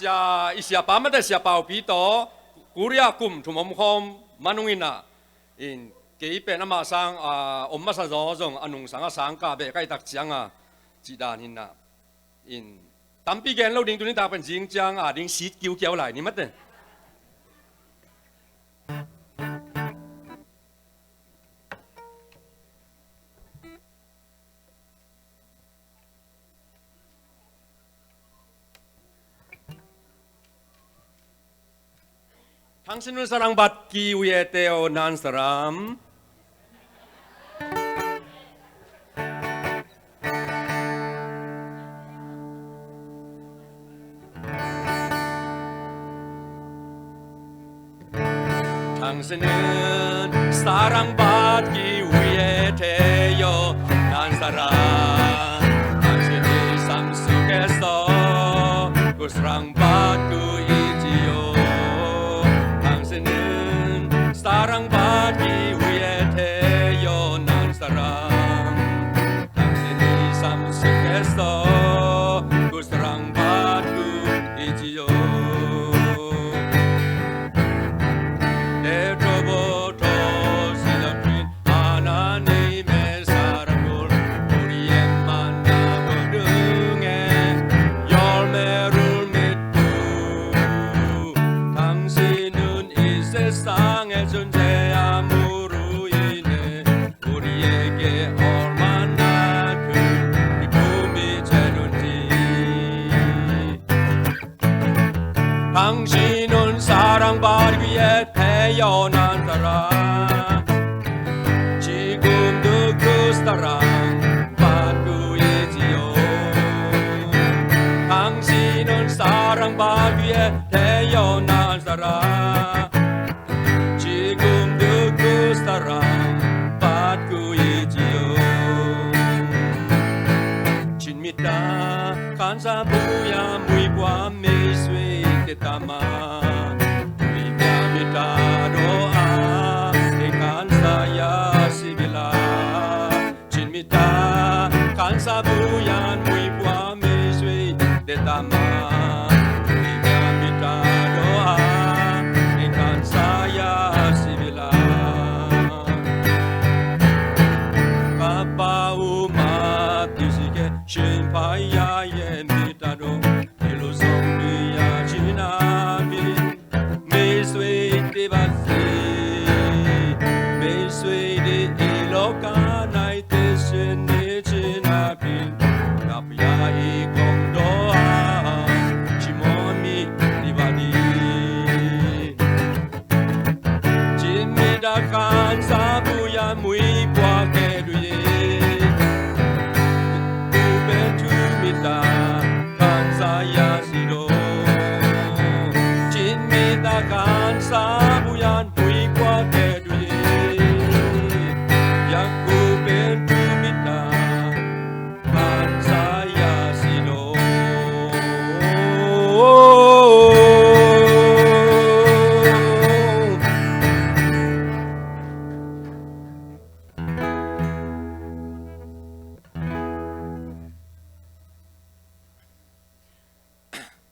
isya pamata siya paupito kuria kum tumomkom manungina in keipe nama sang omma sa zong anung sanga sangka be kai tak chianga jidan hinna in tampi gen lo ding tunin ta pen jing chang ding sit kiu kiao lai ni mat ne 당신을 사랑받기 위해 태어난 사람 당신은 사랑받기 위해 태어난 사람 당신의 삶 속에서 그 사랑받고 사랑받기 위해 태어난 사람 당신의 삶 속에서 그 사랑받고 있지요 애초부터 시작된 하나님의 사랑을 우리의 만남을 통해 열매를 맺고 당신은 이 세상의 존재함으로 인해 우리에게 얼마나 큰 기쁨이 되는지 당신은 사랑받기 위해 태어난 사람 지금도 그 사랑 받고 있지요 당신은 사랑받기 위해 태어난 사람 그 사랑 받고 있지요 진미다 간사부야 무이과 메이스웨이 때타마 위미다 도아 간사야 시빌라 진미다 간사부야 무이과 메이스웨이 때타마 위미다 도아 간사야 시빌라 신파야의